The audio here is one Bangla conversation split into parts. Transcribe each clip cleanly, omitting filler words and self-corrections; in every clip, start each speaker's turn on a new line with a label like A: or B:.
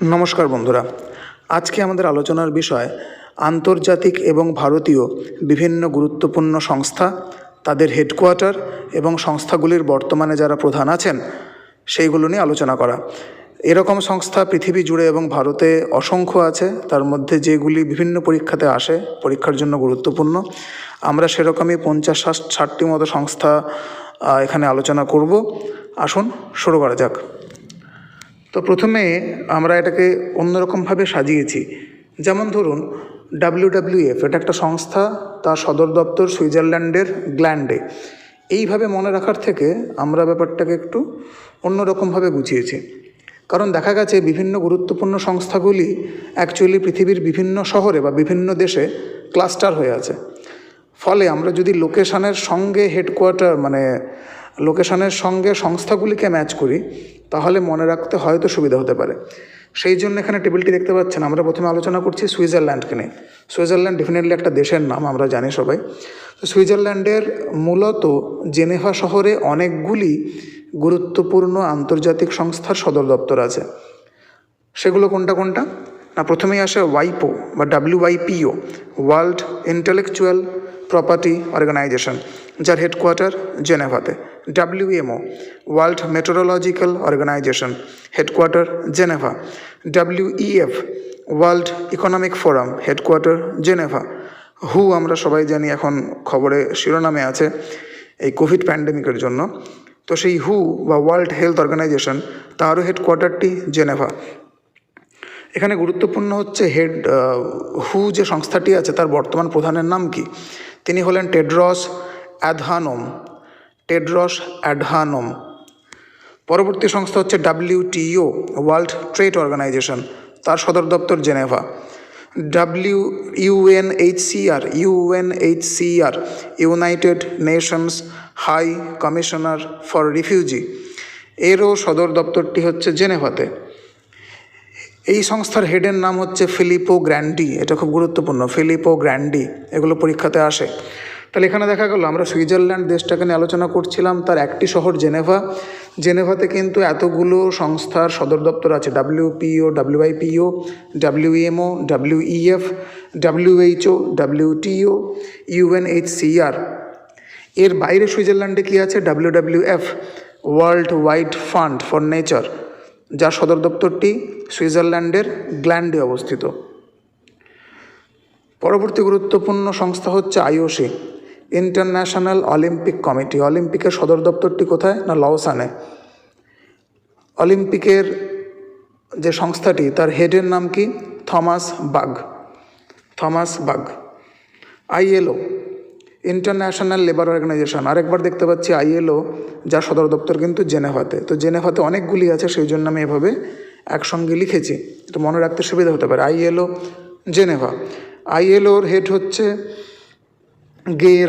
A: নমস্কার বন্ধুরা, আজকে আমাদের আলোচনার বিষয় আন্তর্জাতিক এবং ভারতীয় বিভিন্ন গুরুত্বপূর্ণ সংস্থা, তাদের হেডকোয়ার্টার এবং সংস্থাগুলির বর্তমানে যারা প্রধান আছেন সেইগুলো নিয়ে আলোচনা করা। এরকম সংস্থা পৃথিবী জুড়ে এবং ভারতে অসংখ্য আছে, তার মধ্যে যেগুলি বিভিন্ন পরীক্ষাতে আসে, পরীক্ষার জন্য গুরুত্বপূর্ণ। আমরা সেরকমই 50-60টি মতো সংস্থা এখানে আলোচনা করব। আসুন শুরু করা যাক। তো প্রথমে আমরা এটাকে অন্যরকমভাবে সাজিয়েছি। যেমন ধরুন WWF, এটা একটা সংস্থা, তার সদর দপ্তর সুইজারল্যান্ডের গ্ল্যান্ডে। এইভাবে মনে রাখার থেকে আমরা ব্যাপারটাকে একটু অন্যরকমভাবে গুছিয়েছি। কারণ দেখা গেছে বিভিন্ন গুরুত্বপূর্ণ সংস্থাগুলি অ্যাকচুয়ালি পৃথিবীর বিভিন্ন শহরে বা বিভিন্ন দেশে ক্লাস্টার হয়ে আছে। ফলে আমরা যদি লোকেশনের সঙ্গে হেডকোয়ার্টার লোকেশনের সঙ্গে সংস্থাগুলিকে ম্যাচ করি, তাহলে মনে রাখতে হয়তো সুবিধা হতে পারে। সেই জন্য এখানে টেবিলটি দেখতে পাচ্ছেন। আমরা প্রথমে আলোচনা করছি সুইজারল্যান্ডকে নিয়ে। সুইজারল্যান্ড ডেফিনেটলি একটা দেশের নাম, আমরা জানি সবাই। তো সুইজারল্যান্ডের মূলত জেনেভা শহরে অনেকগুলি গুরুত্বপূর্ণ আন্তর্জাতিক সংস্থার সদর দপ্তর আছে। সেগুলো কোনটা কোনটা না, প্রথমেই আসে ওয়াইপো বা WIPO, world intellectual property organisation, যার হেডকোয়ার্টার জেনেভাতে। WMO, world meteorological organisation, headquarter Geneva. WEF, world economic forum, headquarter Geneva. হু আমরা সবাই জানি এখন খবরে শিরোনামে আছে এই কোভিড প্যান্ডেমিকের জন্য। তো সেই হু বা ওয়ার্ল্ড হেলথ অর্গানাইজেশন, তারও হেডকোয়ার্টারটি জেনেভা। এখানে গুরুত্বপূর্ণ হচ্ছে হু যে সংস্থাটি আছে তার বর্তমান প্রধানের নাম কি? তিনি হলেন টেড্রস অ্যাডহানোম। পরবর্তী সংস্থা হচ্ছে WTO, ওয়ার্ল্ড ট্রেড অর্গানাইজেশন, তার সদর দপ্তর Geneva. UNHCR, United Nations High Commissioner for refugee, এরও সদর দপ্তরটি হচ্ছে জেনেভাতে। এই সংস্থার হেডের নাম হচ্ছে ফিলিপো গ্র্যান্ডি। এটা খুব গুরুত্বপূর্ণ, ফিলিপো গ্র্যান্ডি, এগুলো পরীক্ষাতে আসে। তাহলে এখানে দেখা গেল আমরা সুইজারল্যান্ড দেশটাকে নিয়ে আলোচনা করছিলাম, তার একটি শহর জেনেভা। জেনেভাতে কিন্তু এতগুলো সংস্থার সদর দপ্তর আছে: WPO, WIPO, WMO, WEF, WHO, WTO, UNHCR। এর বাইরে সুইজারল্যান্ডে কি আছে? WWF, world wide fund for nature, যার সদর দপ্তরটি সুইজারল্যান্ডের গ্ল্যান্ডে অবস্থিত। পরবর্তী গুরুত্বপূর্ণ সংস্থা হচ্ছে IOC, ইন্টারন্যাশনাল অলিম্পিক কমিটি। অলিম্পিকের সদর দপ্তরটি কোথায়? না, লওসানে। অলিম্পিকের যে সংস্থাটি, তার হেডের নাম কি? থমাস বাগ। ILO, International Labour Organization. আরেকবার দেখতে পাচ্ছি ILO, যার সদর দপ্তর কিন্তু জেনেভাতে। তো জেনেভাতে অনেকগুলি আছে, সেই জন্য আমি এভাবে একসঙ্গে লিখেছি, তো মনে রাখতে সুবিধা হতে পারে। ILO Geneva. ILOর হেড হচ্ছে গাই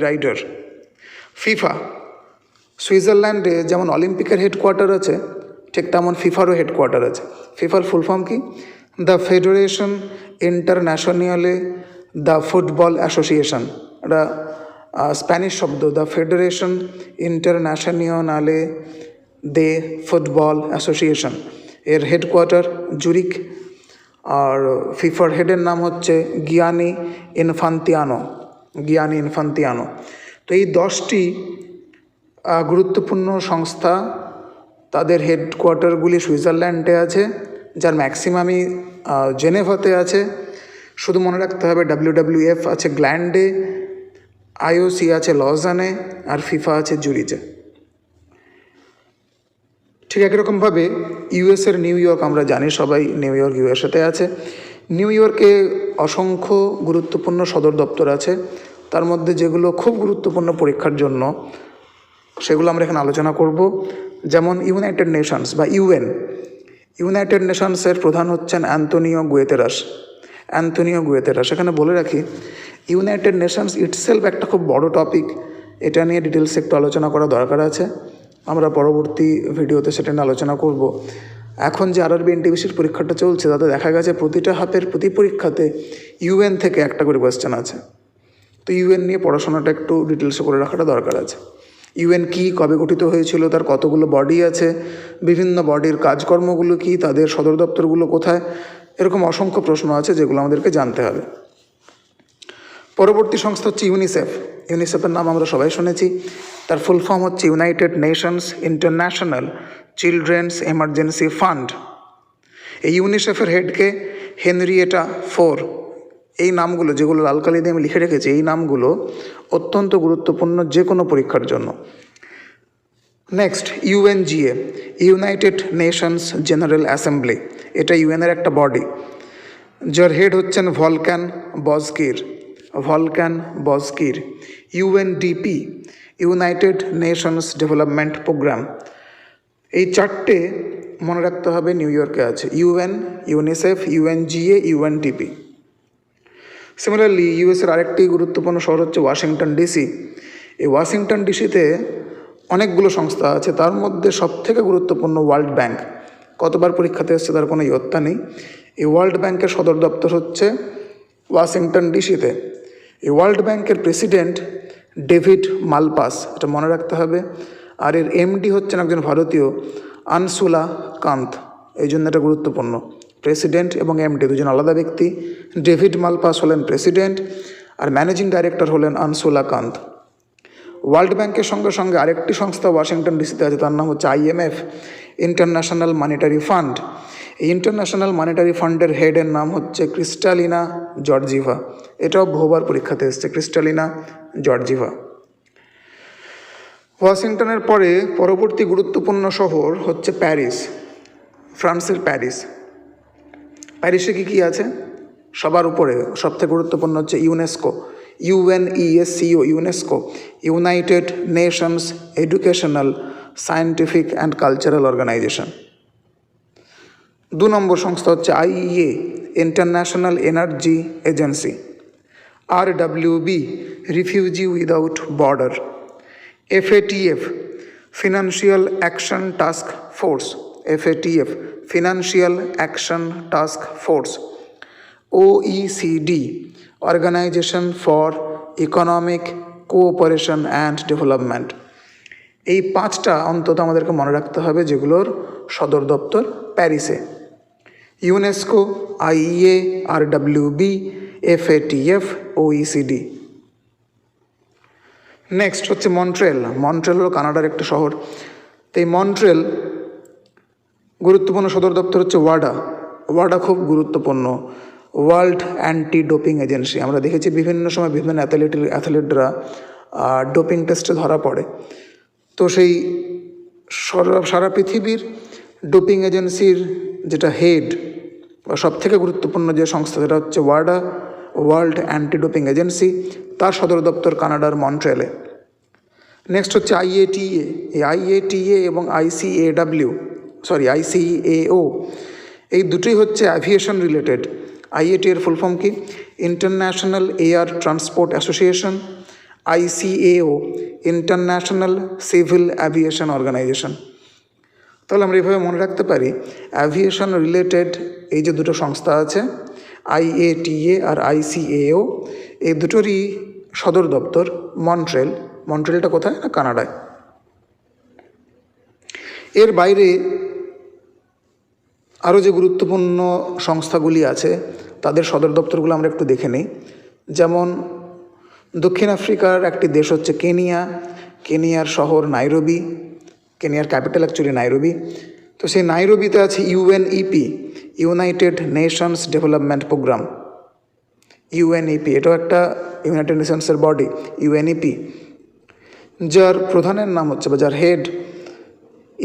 A: রাইডার। ফিফা, সুইজারল্যান্ডে যেমন অলিম্পিকের হেডকোয়ার্টার আছে, ঠিক তেমন ফিফারও হেডকোয়ার্টার আছে। ফিফার ফুল ফর্ম কি? The federation internationale the football association. এটা স্প্যানিশ শব্দ, the federation internationale de football association. এর হেডকোয়ার্টার জুরিক। আর ফিফার হেডের নাম হচ্ছে গিয়ানি ইনফান্তিয়ানো। তো এই 10টি গুরুত্বপূর্ণ সংস্থা, তাদের হেডকোয়ার্টারগুলি সুইজারল্যান্ডে আছে, যার ম্যাক্সিমামই জেনেভাতে আছে। শুধু মনে রাখতে হবে WWF আছে গ্ল্যান্ডে, IOC আছে লজানে, আর ফিফা আছে জুরিচে। ঠিক একরকমভাবে ইউএসের নিউ ইয়র্ক, আমরা জানি সবাই নিউ ইয়র্ক USA-তে আছে। নিউ ইয়র্কে অসংখ্য গুরুত্বপূর্ণ সদর দপ্তর আছে, তার মধ্যে যেগুলো খুব গুরুত্বপূর্ণ পরীক্ষার জন্য সেগুলো আমরা এখানে আলোচনা করব। যেমন ইউনাইটেড নেশনস বা ইউনাইটেড নেশনসের প্রধান হচ্ছেন অ্যান্তোনিও গুয়েতেরাস। এখানে বলে রাখি, ইউনাইটেড নেশনস ইটসেলফ একটা খুব বড় টপিক, এটা নিয়ে ডিটেলসে একটু আলোচনা করা দরকার আছে। আমরা পরবর্তী ভিডিওতে সেটা নিয়ে আলোচনা করব। এখন যে RRB NTPCর পরীক্ষাটা চলছে, তাতে দেখা গেছে প্রতিটা হাতের প্রতি পরীক্ষাতে UN থেকে একটা করে কোয়েশ্চেন আছে। তো UN নিয়ে পড়াশোনাটা একটু ডিটেলসে করে রাখাটা দরকার আছে। ইউএন কী, কবে গঠিত হয়েছিল, তার কতগুলো বডি আছে, বিভিন্ন বডির কাজকর্মগুলো কী, তাদের সদর দপ্তরগুলো কোথায়, এরকম অসংখ্য প্রশ্ন আছে যেগুলো আমাদেরকে জানতে হবে। পরবর্তী সংস্থা হচ্ছে ইউনিসেফ। ইউনিসেফের নাম আমরা সবাই শুনেছি। তার ফুল ফর্ম হচ্ছে United Nations international children's emergency fund. এই ইউনিসেফের হেডকে হেনরিয়েটা ফোর। এই নামগুলো, যেগুলো লাল কালি দিয়ে আমি লিখে রেখেছি, এই নামগুলো অত্যন্ত গুরুত্বপূর্ণ যে কোনো পরীক্ষার জন্য। Next, UNGA, united nations general assembly. এটা ইউএনের একটা বডি, যার হেড হচ্ছেন Volkan Bozkir. Volkan Bozkir. UNDP, united Nations development programme. এই চারটে মনে রাখতে হবে, নিউ ইয়র্কে আছে। UN, UNICEF, UNGA, UNDP. Similarly ইউএসের আরেকটি গুরুত্বপূর্ণ শহর হচ্ছে ওয়াশিংটন ডিসি। এই ওয়াশিংটন ডিসিতে অনেকগুলো সংস্থা আছে, তার মধ্যে সবথেকে গুরুত্বপূর্ণ ওয়ার্ল্ড ব্যাংক। কতবার পরীক্ষাতে এসছে তার কোনো ইয়ত্তা নেই। এই ওয়ার্ল্ড ব্যাংকের সদর দপ্তর হচ্ছে ওয়াশিংটন ডিসিতে। এই ওয়ার্ল্ড ব্যাংকের প্রেসিডেন্ট ডেভিড মালপাস, এটা মনে রাখতে হবে। আর এর এমডি হচ্ছেন একজন ভারতীয়, আনসুলা কান্ত। এই জন্য এটা গুরুত্বপূর্ণ। প্রেসিডেন্ট এবং এমডি দুজন আলাদা ব্যক্তি। ডেভিড মালপাস হলেন প্রেসিডেন্ট, আর ম্যানেজিং ডাইরেক্টর হলেন আনসুলা কান্ত। ওয়ার্ল্ড ব্যাংকের সঙ্গে সঙ্গে আরেকটি সংস্থা ওয়াশিংটন ডিসিতে আছে, তার নাম হচ্ছে আইএমএফ, ইন্টারন্যাশনাল মনিটারি ফান্ড। এই ইন্টারন্যাশনাল মনিটারি ফান্ডের হেডের নাম হচ্ছে ক্রিস্টালিনা জর্জিভা। এটাও বহুবার পরীক্ষাতে এসছে, ক্রিস্টালিনা জর্জিভা। ওয়াশিংটনের পরে পরবর্তী গুরুত্বপূর্ণ শহর হচ্ছে প্যারিস, ফ্রান্সের প্যারিস। প্যারিসে কী কী আছে? সবার উপরে সবথেকে গুরুত্বপূর্ণ হচ্ছে UNESCO, UNESCO, UNESCO, united nations educational, scientific and cultural organisation. 2 নম্বর সংস্থা হচ্ছে IEA, international energy agency. RWB, refugee without border. FATF, financial action task force. FATF, financial action task force. OECD, organisation for economic cooperation and development. এই 5টা অন্তত আমাদেরকে মনে রাখতে হবে, যেগুলোর সদর দপ্তর প্যারিসে। UNESCO, IEA, RWB, FATF, OECD. Next হচ্ছে মন্ট্রিয়েল। মন্ট্রিয়েল হলো কানাডার একটা শহর। তো এই মন্ট্রিয়েল গুরুত্বপূর্ণ সদর দপ্তর হচ্ছে ওয়াডা। ওয়াডা খুব গুরুত্বপূর্ণ, ওয়ার্ল্ড অ্যান্টি ডোপিং এজেন্সি। আমরা দেখেছি বিভিন্ন সময় বিভিন্ন অ্যাথলেটরা ডোপিং টেস্টে ধরা পড়ে। তো সেই সারা পৃথিবীর ডোপিং এজেন্সির যেটা হেড বা সবথেকে গুরুত্বপূর্ণ যে সংস্থা, সেটা হচ্ছে ওয়াডা, ওয়ার্ল্ড অ্যান্টি ডোপিং এজেন্সি। তার সদর দপ্তর কানাডার মন্ট্রিয়েলে। নেক্সট হচ্ছে আইএটিএ। এই আইএটিএ এবং আইসিএও, এই দুটোই হচ্ছে অ্যাভিয়েশন রিলেটেড। আইএটি এর ফুল ফর্ম কি? International air transport association. ICAO, international civil aviation organisation. তাহলে আমরা এইভাবে মনে রাখতে পারি, অ্যাভিয়েশন রিলেটেড এই যে দুটো সংস্থা আছে, আইএটিএ আর আইসিএও, এই দুটোরই সদর দপ্তর মন্ট্রিয়েল। মন্ট্রিয়েলটা কোথায়? না, কানাডায়। এর বাইরে আরও যে গুরুত্বপূর্ণ সংস্থাগুলি আছে, তাদের সদর দপ্তরগুলো আমরা একটু দেখে নিই। যেমন দক্ষিণ আফ্রিকার একটি দেশ হচ্ছে কেনিয়া। কেনিয়ার শহর নাইরোবি। কেনিয়ার ক্যাপিটাল অ্যাকচুয়ালি নাইরোবি। তো সেই নাইরোবিতে আছে UNEP, United Nations development programme. UNEP এটাও একটা ইউনাইটেড নেশনসের বডি, ইউএনইপি, যার প্রধানের নাম হচ্ছে বা যার হেড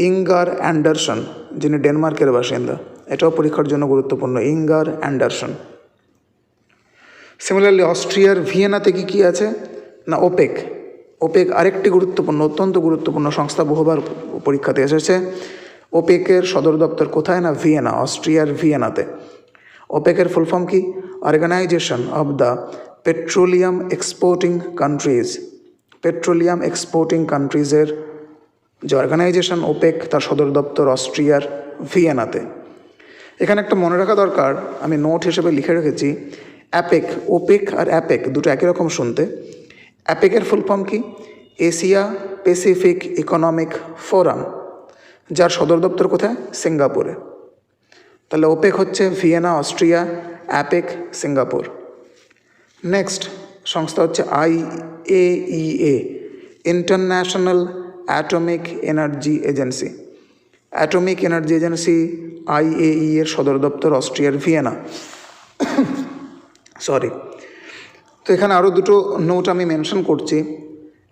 A: ইঙ্গার অ্যান্ডারসন, যিনি ডেনমার্কের বাসিন্দা। এটাও পরীক্ষার জন্য গুরুত্বপূর্ণ, ইঙ্গার অ্যান্ডারসন। সিমিলারলি অস্ট্রিয়ার ভিয়েনাতে কী আছে? না, ওপেক। ওপেক আরেকটি গুরুত্বপূর্ণ, অত্যন্ত গুরুত্বপূর্ণ সংস্থা, বহুবার পরীক্ষাতে এসেছে। ওপেকের সদর দপ্তর কোথায়? না, ভিয়েনা, অস্ট্রিয়ার ভিয়েনাতে। ওপেকের ফুল ফর্ম কি? Organisation of the petroleum exporting countries. Petroleum exporting কান্ট্রিজের যে অর্গানাইজেশন ওপেক, তার সদর দপ্তর অস্ট্রিয়ার ভিয়েনাতে। এখানে একটা মনে রাখা দরকার, আমি নোট হিসেবে লিখে রেখেছি, অ্যাপেক, ওপেক আর অ্যাপেক দুটো একই রকম শুনতে। অ্যাপেকের ফুল ফর্ম কি? এশিয়া প্যাসিফিক ইকোনমিক ফোরাম, যার সদর দপ্তর কোথায়? সিঙ্গাপুরে। তাহলে ওপেক হচ্ছে Vienna Austria, APEC Singapore. Next সংস্থা হচ্ছে IAEA, international atomic energy agency. Atomic energy agency IAEA এর সদর দপ্তর অস্ট্রিয়ার ভিয়েনা। সরি, তো এখানে আরও দুটো নোট আমি মেনশন করছি।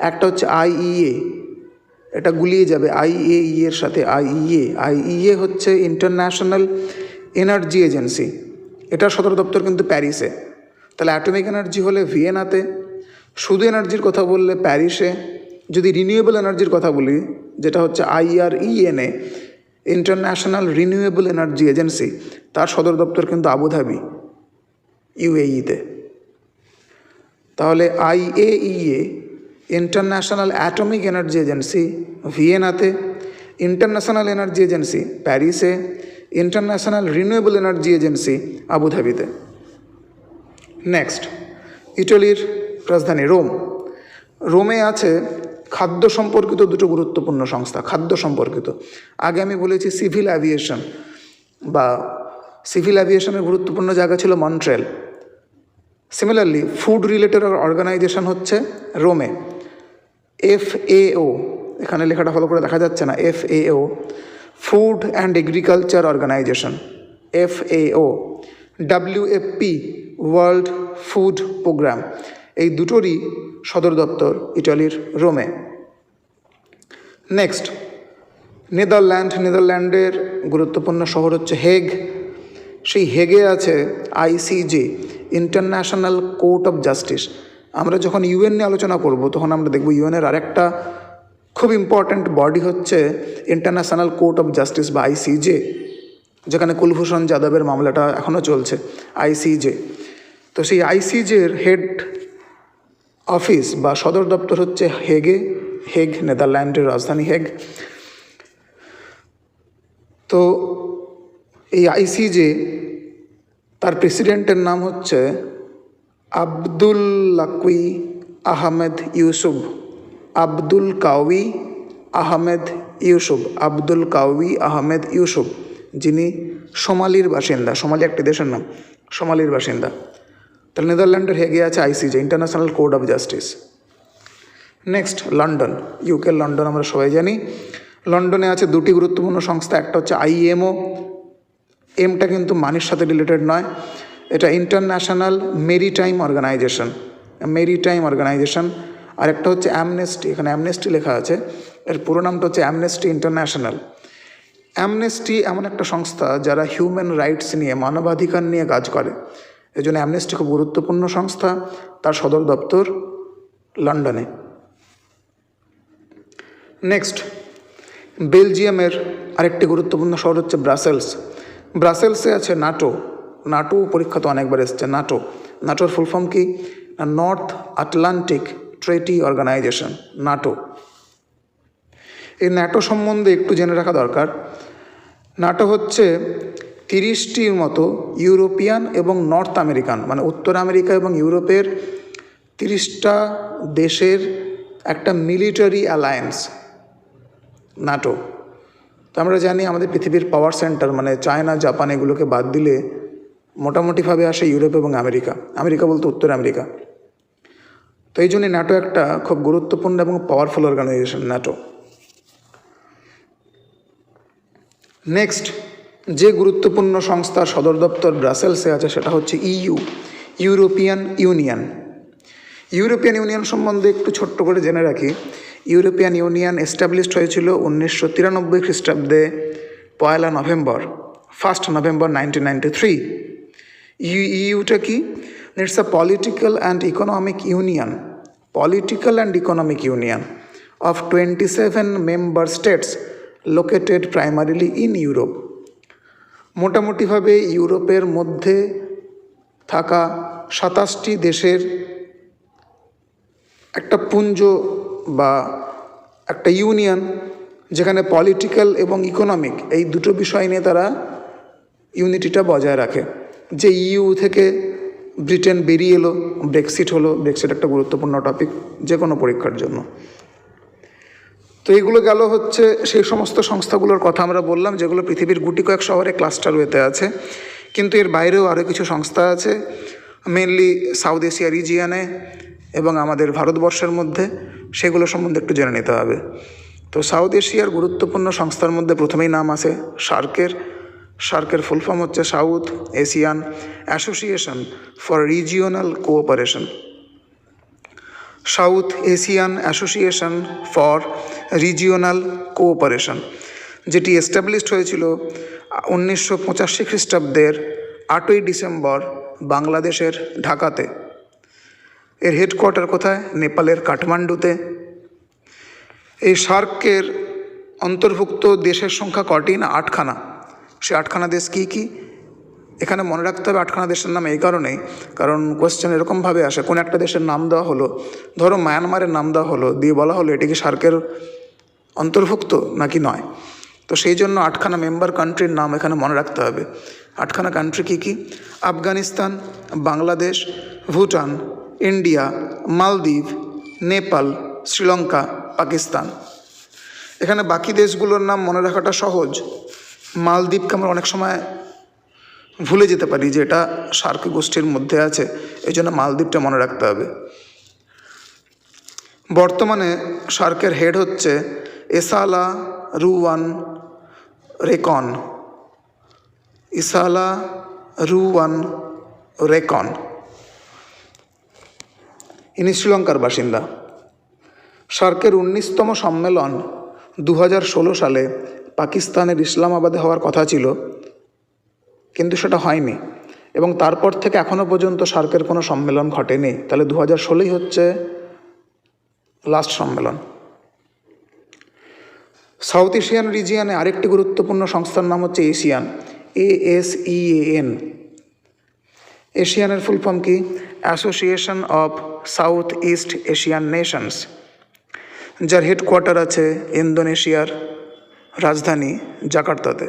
A: একটা হচ্ছে IEA, এটা গুলিয়ে যাবে IAEA এর সাথে। IEA হচ্ছে ইন্টারন্যাশনাল এনার্জি এজেন্সি, এটার সদর দপ্তর কিন্তু প্যারিসে। তাহলে অ্যাটমিক এনার্জি হলে ভিয়েনাতে, শুধু এনার্জির কথা বললে প্যারিসে। যদি রিনিউয়েবল এনার্জির কথা বলি, যেটা হচ্ছে IRENA, international renewable energy agency, তার সদর দপ্তর কিন্তু আবুধাবি, UAE-তে। তাহলে IAEA, international atomic energy agency ভিয়েনাতে, ইন্টারন্যাশনাল এনার্জি এজেন্সি প্যারিসে, ইন্টারন্যাশনাল রিনিউয়েবল এনার্জি এজেন্সি আবুধাবিতে। নেক্সট, ইটালির রাজধানী রোম। রোমে আছে খাদ্য সম্পর্কিত দুটো গুরুত্বপূর্ণ সংস্থা। খাদ্য সম্পর্কিত, আগে আমি বলেছি সিভিল অ্যাভিয়েশন, বা সিভিল অ্যাভিয়েশনের গুরুত্বপূর্ণ জায়গা ছিল Montreal. Similarly food related organization হচ্ছে রোমে, FAO, এখানে লেখাটা ভালো করে দেখা যাচ্ছে না, FAO, food and agriculture organization, FAO, WFP, world food programme, এই দুটোরই সদর দপ্তর ইটালির রোমে। নেক্সট, নেদারল্যান্ডের গুরুত্বপূর্ণ শহর হচ্ছে হেগ। সেই হেগে আছে ICJ, international court of justice. আমরা যখন UN নিয়ে আলোচনা করব, তখন আমরা দেখব UN-এর আরেকটা খুব ইম্পর্ট্যান্ট বডি হচ্ছে ইন্টারন্যাশনাল কোর্ট অফ জাস্টিস বা ICJ, যেখানে কুলভূষণ যাদবের মামলাটা এখনও চলছে, ICJ। তো সেই ICJ-র হেড অফিস বা সদর দপ্তর হচ্ছে হেগ, নেদারল্যান্ডের রাজধানী হেগ। তো এই ICJ, তার প্রেসিডেন্টের নাম হচ্ছে আব্দুল কাউই আহমেদ ইউসুফ। আব্দুল কাউই আহমেদ ইউসুফ, যিনি সোমালির বাসিন্দা। সোমালি একটি দেশের নাম, সোমালির বাসিন্দা। তাহলে নেদারল্যান্ডের হেগে আছে ICJ, international court of justice. Next, London, UK London আমরা সবাই জানি। লন্ডনে আছে দুটি গুরুত্বপূর্ণ সংস্থা, একটা হচ্ছে IMO, এমটা কিন্তু মানির সাথে রিলেটেড নয়, এটা ইন্টারন্যাশনাল মেরিটাইম অর্গানাইজেশন। আর একটা হচ্ছে অ্যামনেস্টি, এখানে অ্যামনেস্টি লেখা আছে, এর পুরো নামটা হচ্ছে অ্যামনেস্টি ইন্টারন্যাশনাল। অ্যামনেস্টি এমন একটা সংস্থা যারা হিউম্যান রাইটস নিয়ে, মানবাধিকার নিয়ে কাজ করে, এই জন্য অ্যামনেস্টি খুব গুরুত্বপূর্ণ সংস্থা। তার সদর দপ্তর লন্ডনে। নেক্সট, বেলজিয়ামের আরেকটি গুরুত্বপূর্ণ শহর হচ্ছে ব্রাসেলসে আছে নাটো পরীক্ষা তো অনেকবার এসছে। নাটোর ফুল ফর্ম কি? North Atlantic Treaty Organization, NATO. এই ন্যাটো সম্বন্ধে একটু জেনে রাখা দরকার। নাটো হচ্ছে 30টির মতো ইউরোপিয়ান এবং নর্থ আমেরিকান, মানে উত্তর আমেরিকা এবং ইউরোপের 30টা দেশের একটা মিলিটারি অ্যালায়েন্স নাটো। তো আমরা জানি আমাদের পৃথিবীর পাওয়ার সেন্টার মানে চায়না, জাপান, এগুলোকে বাদ দিলে মোটামুটিভাবে আসে ইউরোপ এবং আমেরিকা বলতে উত্তর আমেরিকা। তো এই জন্যই ন্যাটো একটা খুব গুরুত্বপূর্ণ এবং পাওয়ারফুল অর্গানাইজেশন ন্যাটো। নেক্সট, যে গুরুত্বপূর্ণ সংস্থার সদর দপ্তর ব্রাসেলসে আছে সেটা হচ্ছে ইউরোপিয়ান ইউনিয়ন সম্বন্ধে একটু ছোট্ট করে জেনে রাখি। ইউরোপিয়ান ইউনিয়ন এস্টাবলিশড হয়েছিল 1993 খ্রিস্টাব্দে 1 নভেম্বর 1993। ইউটা কি? It's a political and economic union of 27 member states located primarily in Europe. মোটামুটিভাবে ইউরোপের মধ্যে থাকা 27টি দেশের একটা পুঞ্জ বা একটা ইউনিয়ন, যেখানে পলিটিক্যাল এবং ইকোনমিক এই দুটো বিষয় নিয়ে তারা ইউনিটিটা বজায় রাখে। যে EU থেকে ব্রিটেন বেরিয়ে এলো, ব্রেক্সিট হলো, ব্রেক্সিট একটা গুরুত্বপূর্ণ টপিক যে কোনো পরীক্ষার জন্য। তো এগুলো গেল হচ্ছে সেই সমস্ত সংস্থাগুলোর কথা আমরা বললাম যেগুলো পৃথিবীর গুটি কয়েক শহরে ক্লাস্টার হতে আছে, কিন্তু এর বাইরেও আরও কিছু সংস্থা আছে, মেনলি সাউথ এশিয়া রিজিয়নে এবং আমাদের ভারতবর্ষের মধ্যে, সেগুলো সম্বন্ধে একটু জেনে নিতে হবে। তো সাউথ এশিয়ার গুরুত্বপূর্ণ সংস্থার মধ্যে প্রথমেই নাম আসে সার্কের। সার্কের ফুল ফর্ম হচ্ছে south Asian association for regional cooperation. South Asian association for regional cooperation, যেটি এস্টাবলিশড হয়েছিল 1985 খ্রিস্টাব্দের 8ই ডিসেম্বর বাংলাদেশের ঢাকাতে। এর হেডকোয়ার্টার কোথায়? নেপালের কাঠমান্ডুতে। এই সার্কের অন্তর্ভুক্ত দেশের সংখ্যা কটি? না 8খানা। সে 8খানা দেশ কী কী? এখানে মনে রাখতে হবে 8খানা দেশের নাম এই কারণেই, কারণ কোয়েশ্চেন এরকমভাবে আসে, কোন একটা দেশের নাম দেওয়া হলো, ধরো মায়ানমারের নাম দেওয়া হলো, দিয়ে বলা হলো এটি কি সার্কের অন্তর্ভুক্ত নাকি নয়। তো সেই জন্য 8খানা মেম্বার কান্ট্রির নাম এখানে মনে রাখতে হবে। 8খানা কান্ট্রি কী কী? আফগানিস্তান, বাংলাদেশ, ভুটান, ইন্ডিয়া, মালদ্বীপ, নেপাল, শ্রীলঙ্কা, পাকিস্তান। এখানে বাকি দেশগুলোর নাম মনে রাখাটা সহজ। মালদ্বীপকে আমরা অনেক সময় ভুলে যেতে পারি যে এটা সার্ক গোষ্ঠীর মধ্যে আছে, এই জন্য মালদ্বীপটা মনে রাখতে হবে। বর্তমানে সার্কের হেড হচ্ছে এসালা রুওয়ান রেকন। ইসালা রুওয়ান রেকন, ইনি শ্রীলঙ্কার বাসিন্দা। সার্কের 19তম সম্মেলন 2016 সালে পাকিস্তানের ইসলামাবাদে হওয়ার কথা ছিল, কিন্তু সেটা হয়নি, এবং তারপর থেকে এখনও পর্যন্ত সার্কের কোনো সম্মেলন ঘটেনি। তাহলে 2016ই হচ্ছে লাস্ট সম্মেলন। সাউথ এশিয়ান রিজিয়নে আরেকটি গুরুত্বপূর্ণ সংস্থার নাম হচ্ছে এশিয়ান, ASEAN। এশিয়ানের ফুল ফর্ম কি? Association of south east Asian Nations, যার হেডকোয়ার্টার আছে ইন্দোনেশিয়ার রাজধানী জাকার্তাতে।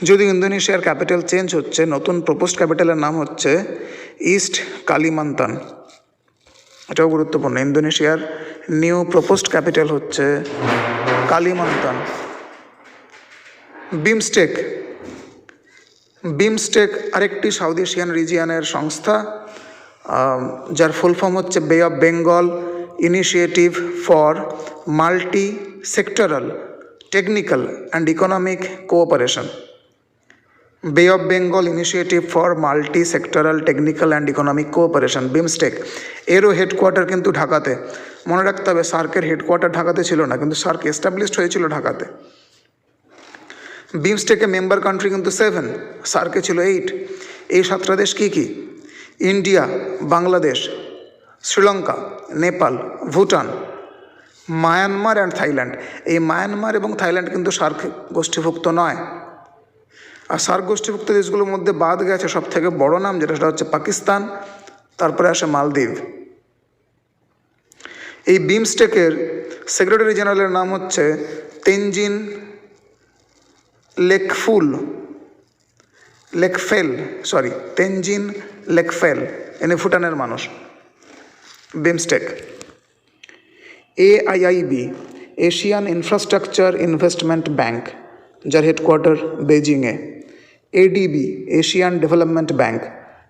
A: যদি ইন্দোনেশিয়ার ক্যাপিটাল চেঞ্জ হচ্ছে, নতুন প্রপোজড ক্যাপিটালের নাম হচ্ছে ইস্ট কালিমান্তান। এটাও গুরুত্বপূর্ণ। ইন্দোনেশিয়ার নিউ প্রপোজড ক্যাপিটাল হচ্ছে কালিমান্তান। বিমস্টেক, বিমস্টেক আরেকটি সাউথ এশিয়ান রিজিয়নের সংস্থা, যার ফুল ফর্ম হচ্ছে bay of Bengal initiative for multi sectoral technical and economic cooperation. Bay of Bengal initiative for multi sectoral technical and economic cooperation, BIMSTEC. এরও হেডকোয়ার্টার কিন্তু ঢাকাতে। মনে রাখতে হবে সার্কের হেডকোয়ার্টার ঢাকাতে ছিল না, কিন্তু সার্ক এস্টাবলিশড হয়েছিল ঢাকাতে। বিমস্টেকের মেম্বার কান্ট্রি কিন্তু 7, সার্কে ছিল 8। এই 7টা দেশ কী কী? India, Bangladesh, Sri Lanka, Nepal, Bhutan, Myanmar and Thailand. এই মায়ানমার এবং থাইল্যান্ড কিন্তু সার্ক গোষ্ঠীভুক্ত নয়। আর সার্ক গোষ্ঠীভুক্ত দেশগুলোর মধ্যে বাদ গেছে সবথেকে বড় নাম, যেটা সেটা হচ্ছে পাকিস্তান, তারপরে আসে মালদ্বীপ। এই বিমস্টেকের সেক্রেটারি জেনারেলের নাম হচ্ছে তেনজিন তেনজিন লেকফেল। এনে ভুটানের মানুষ। BIMSTEC. AIIB, Asian infrastructure investment bank, যার হেডকোয়ার্টার বেজিংয়ে। ADB, Asian development bank,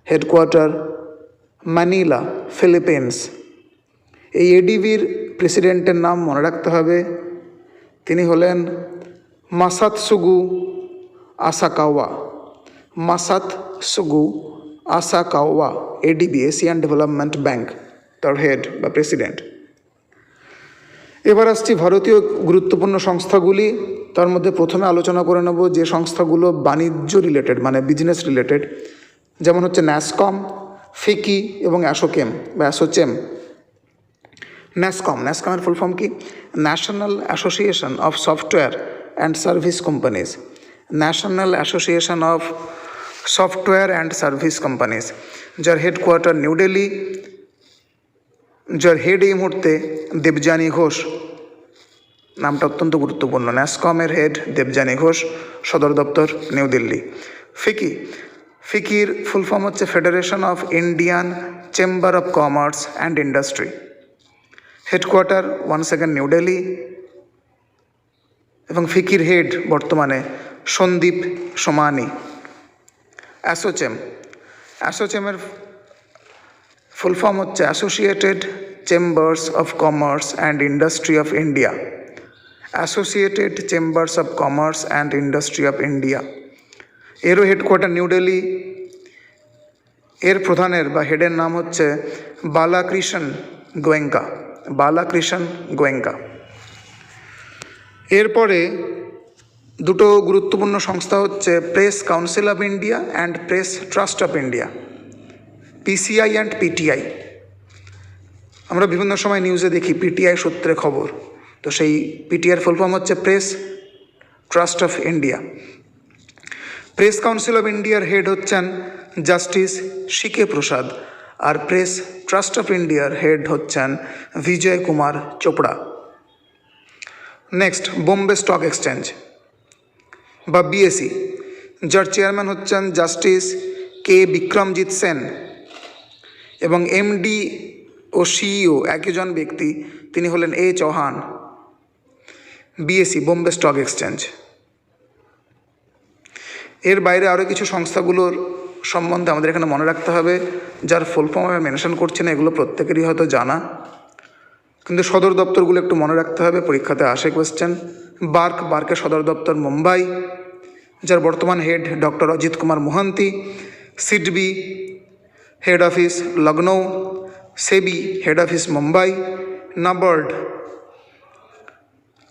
A: headquarter Manila, Philippines. এই ADBর প্রেসিডেন্টের নাম মনে রাখতে হবে, তিনি হলেন Masatsugu Asakawa. Masatsugu Asakawa, ADB, Asian development bank, তার হেড বা প্রেসিডেন্ট। এবার আসছি ভারতীয় গুরুত্বপূর্ণ সংস্থাগুলি। তার মধ্যে প্রথমে আলোচনা করে নেব যে সংস্থাগুলো বাণিজ্য রিলেটেড, মানে বিজনেস রিলেটেড, যেমন হচ্ছে ন্যাসকম, ফিকি এবং অ্যাসোকেম বা অ্যাসোচেম। ন্যাসকমের ফুল ফর্ম কি? National association of software and service companies. National association of software and service companies, যার হেডকোয়ার্টার নিউ দিল্লি, যার হেড এই মুহূর্তে দেবযানী ঘোষ। নামটা অত্যন্ত গুরুত্বপূর্ণ। ন্যাসকমের হেড দেবযানী ঘোষ, সদর দপ্তর নিউ দিল্লি। ফিকির ফুল ফর্ম হচ্ছে federation of Indian chamber of commerce and industry. Headquarter one second new Delhi, এবং ফিকির হেড বর্তমানে সন্দীপ সোমানি। অ্যাসোচেমের ফুল ফর্ম হচ্ছে associated chambers of commerce and industry of India. Associated chambers of commerce and industry of India. এরও হেডকোয়ার্টার নিউ দিল্লি। এর প্রধানের বা হেডের নাম হচ্ছে বালাকৃষ্ণ গোয়েঙ্কা। এরপরে দুটো গুরুত্বপূর্ণ সংস্থা হচ্ছে press council of India and press trust of India, PCI and PTI। আমরা বিভিন্ন সময় নিউজে দেখি PTI সূত্রে খবর, তো সেই PTI ফুল ফর্ম হচ্ছে press trust of India. Press council of ইন্ডিয়ার হেড হচ্ছেন জাস্টিস শিকে প্রসাদ, আর প্রেস ট্রাস্ট অফ ইন্ডিয়ার হেড হচ্ছেন Vijay Kumar Chopra. Next, Bombay stock exchange বা BSE, যার চেয়ারম্যান হচ্ছেন জাস্টিস কে বিক্রমজিৎ সেন এবং MD ও CEO একজন ব্যক্তি, তিনি হলেন A Chauhan. BSE, Bombay stock exchange. এর বাইরে আরও কিছু সংস্থাগুলোর সম্বন্ধে আমাদের এখানে মনে রাখতে হবে, যার ফুল ফর্ম আমি মেনশন করছি না, এগুলো প্রত্যেকেরই হয়তো জানা, কিন্তু সদর দপ্তরগুলো একটু মনে রাখতে হবে, পরীক্ষাতে আসে কোয়েশ্চেন। বার্কের সদর দপ্তর মুম্বাই, যার বর্তমান head doctor Ajit Kumar Mohanty. SIDBI head office Lucknow, SEBI head office Mumbai, NABARD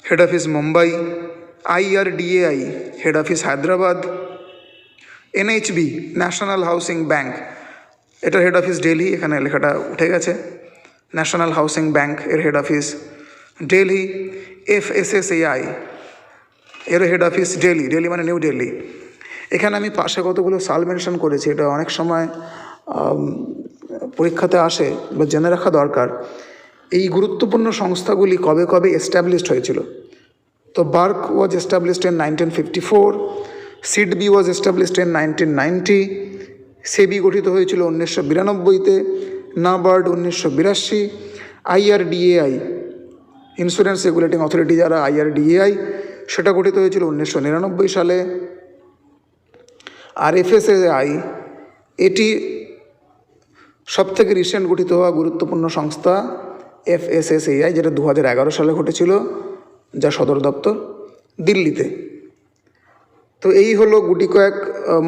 A: head office Mumbai, IRDAI head office Hyderabad, NHB national housing bank, এটার হেড অফিস দিল্লি, এখানে লেখাটা উঠে গেছে, ন্যাশনাল হাউসিং ব্যাংক এর হেড অফিস দিল্লি। FSSAI এর হেড অফিস দিল্লি মানে নিউ দিল্লি। এখানে আমি পাশে কতগুলো সাল মেনশন করেছি, এটা অনেক সময় পরীক্ষাতে আসে বা জেনে রাখা দরকার। এই গুরুত্বপূর্ণ সংস্থাগুলি কবে কবে এস্টাবলিশড হয়েছিল। তো BARC was established in 1954, SIDBI was established in 1990, SEBI গঠিত হয়েছিল 1992-তে, NABARD 1982, IRDAI insurance regulating authority যারা IRDAI, সেটা গঠিত হয়েছিল 1999 সালে। আর FSSAI এটি সবথেকে রিসেন্ট গঠিত হওয়া গুরুত্বপূর্ণ সংস্থা, FSSAI, যেটা 2011 সালে ঘটেছিল, যা সদর দপ্তর দিল্লিতে। তো এই হলো গুটি কয়েক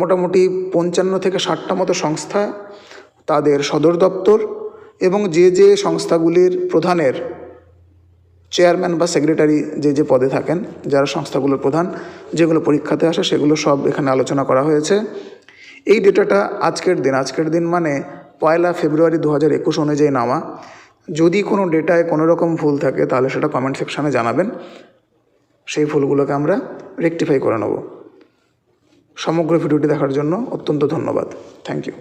A: মোটামুটি 55 থেকে 60টা মতো সংস্থা, তাদের সদর দপ্তর এবং যে সংস্থাগুলির প্রধানের চেয়ারম্যান বা সেক্রেটারি যে পদে থাকেন, যারা সংস্থাগুলোর প্রধান, যেগুলো পরীক্ষাতে আসে, সেগুলো সব এখানে আলোচনা করা হয়েছে। এই ডেটাটা আজকের দিন মানে 1 ফেব্রুয়ারি 2021 অনুযায়ী নেওয়া। যদি কোনো ডেটায় কোনো রকম ভুল থাকে তাহলে সেটা কমেন্ট সেকশানে জানাবেন, সেই ভুলগুলোকে আমরা রেকটিফাই করে নেব। সমগ্র ভিডিওটি দেখার জন্য অত্যন্ত ধন্যবাদ। Thank you.